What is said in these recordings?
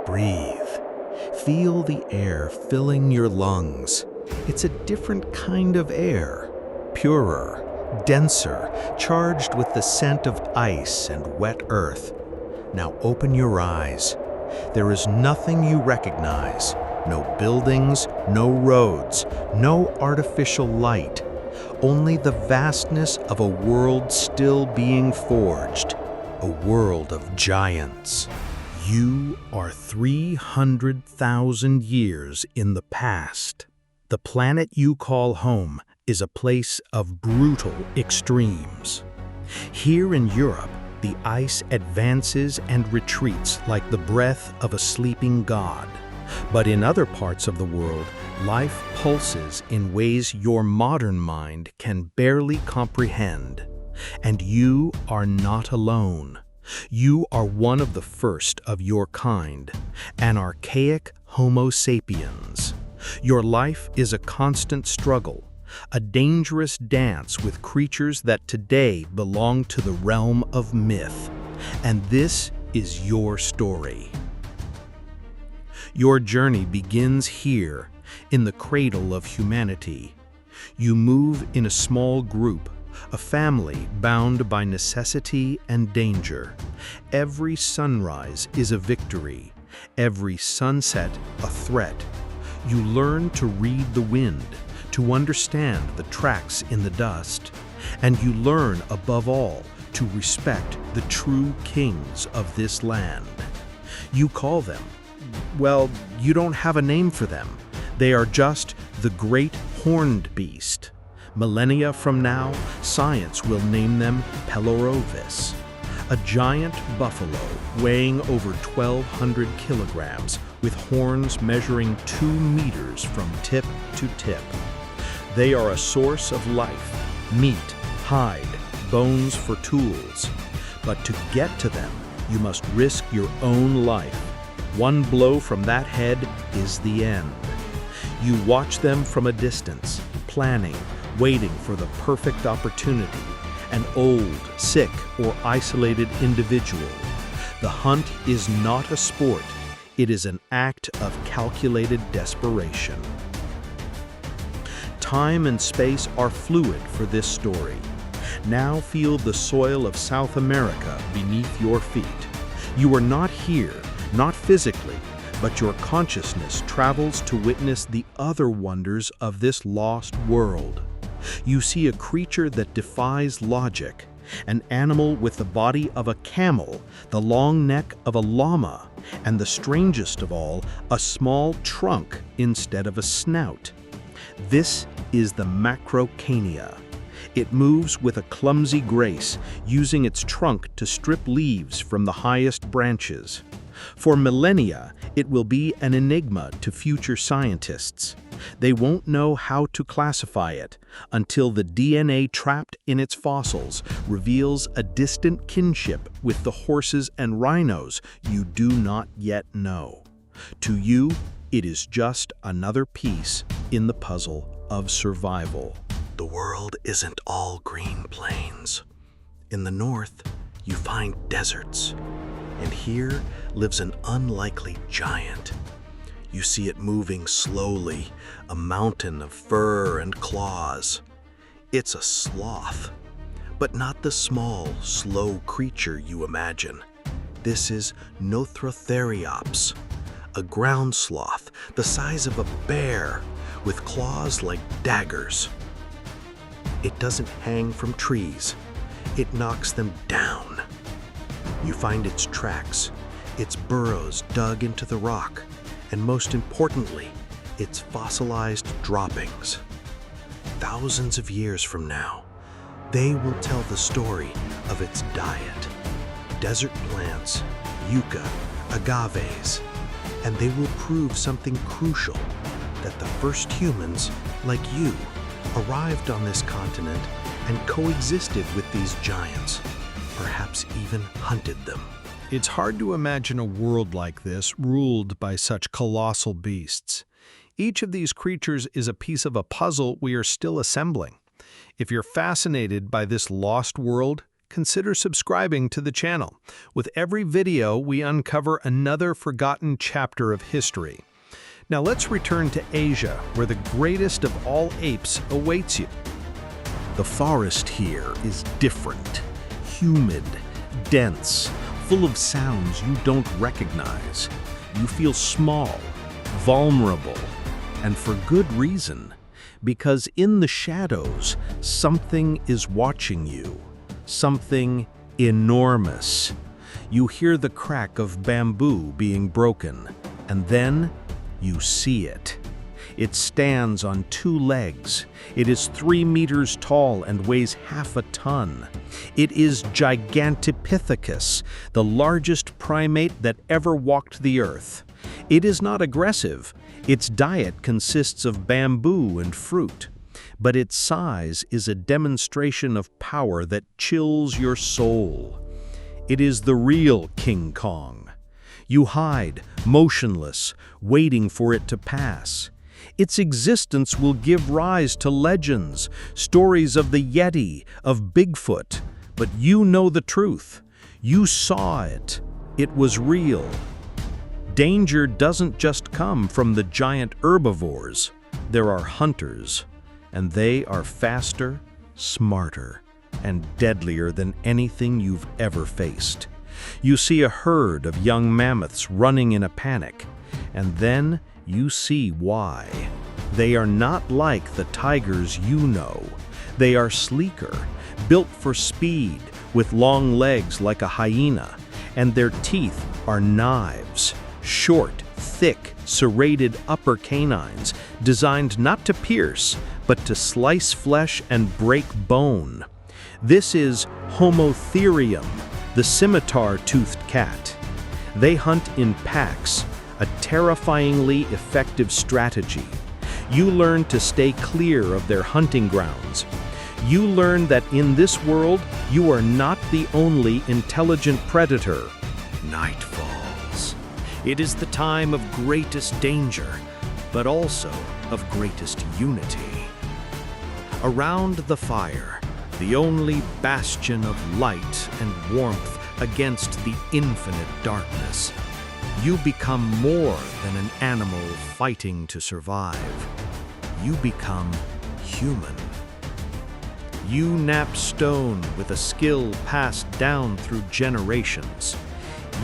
Breathe. Feel the air filling your lungs. It's a different kind of air, purer, denser, charged with the scent of ice and wet earth. Now open your eyes. There is nothing you recognize. No buildings, no roads, no artificial light. Only the vastness of a world still being forged. A world of giants. You are 300,000 years in the past. The planet you call home is a place of brutal extremes. Here in Europe, the ice advances and retreats like the breath of a sleeping god. But in other parts of the world, life pulses in ways your modern mind can barely comprehend. And you are not alone. You are one of the first of your kind, an archaic Homo sapiens. Your life is a constant struggle, a dangerous dance with creatures that today belong to the realm of myth. And this is your story. Your journey begins here, in the cradle of humanity. You move in a small group, a family bound by necessity and danger. Every sunrise is a victory, every sunset a threat. You learn to read the wind, to understand the tracks in the dust, and you learn, above all, to respect the true kings of this land. You call them, well, you don't have a name for them. They are just the great horned beast. Millennia from now, science will name them Pelorovis, a giant buffalo weighing over 1,200 kilograms with horns measuring 2 meters from tip to tip. They are a source of life, meat, hide, bones for tools. But to get to them, you must risk your own life. One blow from that head is the end. You watch them from a distance, planning, waiting for the perfect opportunity, an old, sick, or isolated individual. The hunt is not a sport, it is an act of calculated desperation. Time and space are fluid for this story. Now feel the soil of South America beneath your feet. You are not here, not physically, but your consciousness travels to witness the other wonders of this lost world. You see a creature that defies logic, an animal with the body of a camel, the long neck of a llama, and the strangest of all, a small trunk instead of a snout. This is the Macrauchenia. It moves with a clumsy grace, using its trunk to strip leaves from the highest branches. For millennia, it will be an enigma to future scientists. They won't know how to classify it until the DNA trapped in its fossils reveals a distant kinship with the horses and rhinos you do not yet know. To you, it is just another piece in the puzzle of survival. The world isn't all green plains. In the north, you find deserts. And here lives an unlikely giant. You see it moving slowly, a mountain of fur and claws. It's a sloth, but not the small, slow creature you imagine. This is Homotherium, a ground sloth the size of a bear with claws like daggers. It doesn't hang from trees. It knocks them down. You find its tracks, its burrows dug into the rock, and most importantly, its fossilized droppings. Thousands of years from now, they will tell the story of its diet. Desert plants, yucca, agaves, and they will prove something crucial, that the first humans, like you, arrived on this continent and coexisted with these giants, perhaps even hunted them. It's hard to imagine a world like this ruled by such colossal beasts. Each of these creatures is a piece of a puzzle we are still assembling. If you're fascinated by this lost world, consider subscribing to the channel. With every video, we uncover another forgotten chapter of history. Now let's return to Asia, where the greatest of all apes awaits you. The forest here is different, humid, dense, full of sounds you don't recognize. You feel small, vulnerable, and for good reason, because in the shadows, something is watching you, something enormous. You hear the crack of bamboo being broken, and then you see it. It stands on two legs. It is 3 meters tall and weighs half a ton. It is Gigantopithecus, the largest primate that ever walked the earth. It is not aggressive. Its diet consists of bamboo and fruit. But its size is a demonstration of power that chills your soul. It is the real King Kong. You hide, motionless, waiting for it to pass. Its existence will give rise to legends, stories of the Yeti, of Bigfoot. But you know the truth. You saw it. It was real. Danger doesn't just come from the giant herbivores. There are hunters, and they are faster, smarter, and deadlier than anything you've ever faced. You see a herd of young mammoths running in a panic, and then you see why. They are not like the tigers you know. They are sleeker, built for speed, with long legs like a hyena, and their teeth are knives, short, thick, serrated upper canines, designed not to pierce, but to slice flesh and break bone. This is Homotherium, the scimitar-toothed cat. They hunt in packs, a terrifyingly effective strategy. You learn to stay clear of their hunting grounds. You learn that in this world, you are not the only intelligent predator. Night falls. It is the time of greatest danger, but also of greatest unity. Around the fire, the only bastion of light and warmth against the infinite darkness, you become more than an animal fighting to survive. You become human. You knap stone with a skill passed down through generations.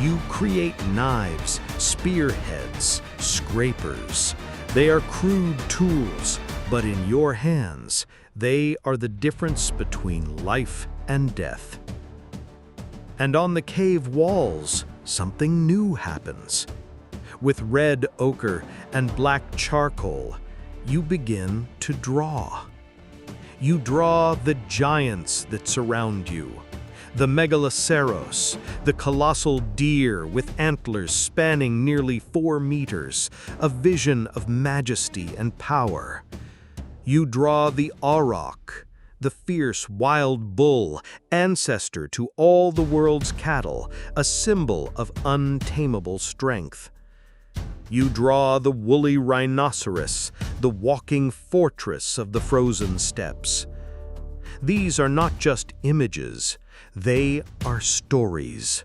You create knives, spearheads, scrapers. They are crude tools, but in your hands, they are the difference between life and death. And on the cave walls, something new happens. With red ochre and black charcoal, you begin to draw. You draw the giants that surround you. The megaloceros, the colossal deer with antlers spanning nearly 4 meters, a vision of majesty and power. You draw the auroch, the fierce wild bull, ancestor to all the world's cattle, a symbol of untamable strength. You draw the woolly rhinoceros, the walking fortress of the frozen steppes. These are not just images, they are stories.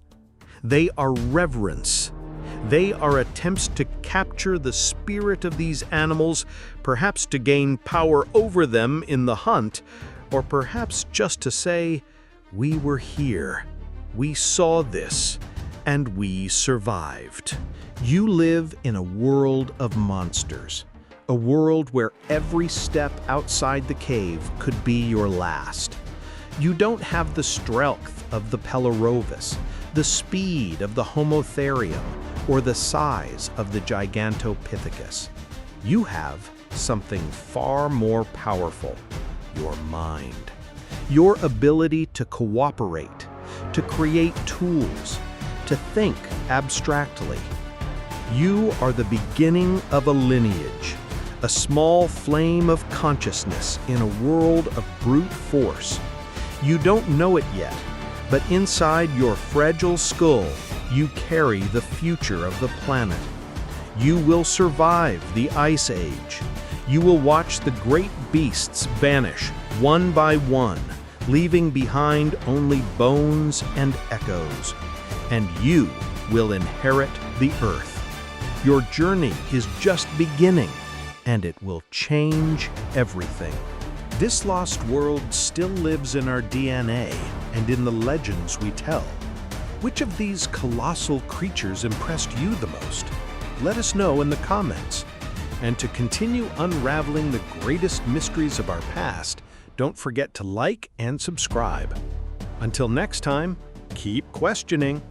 They are reverence. They are attempts to capture the spirit of these animals, perhaps to gain power over them in the hunt, or perhaps just to say, we were here, we saw this, and we survived. You live in a world of monsters, a world where every step outside the cave could be your last. You don't have the strength of the Pelorovis, the speed of the Homotherium, or the size of the Gigantopithecus. You have something far more powerful, your mind. Your ability to cooperate, to create tools, to think abstractly. You are the beginning of a lineage, a small flame of consciousness in a world of brute force. You don't know it yet, but inside your fragile skull, you carry the future of the planet. You will survive the Ice Age. You will watch the great beasts vanish one by one, leaving behind only bones and echoes. And you will inherit the Earth. Your journey is just beginning, and it will change everything. This lost world still lives in our DNA and in the legends we tell. Which of these colossal creatures impressed you the most? Let us know in the comments. And to continue unraveling the greatest mysteries of our past, don't forget to like and subscribe. Until next time, keep questioning.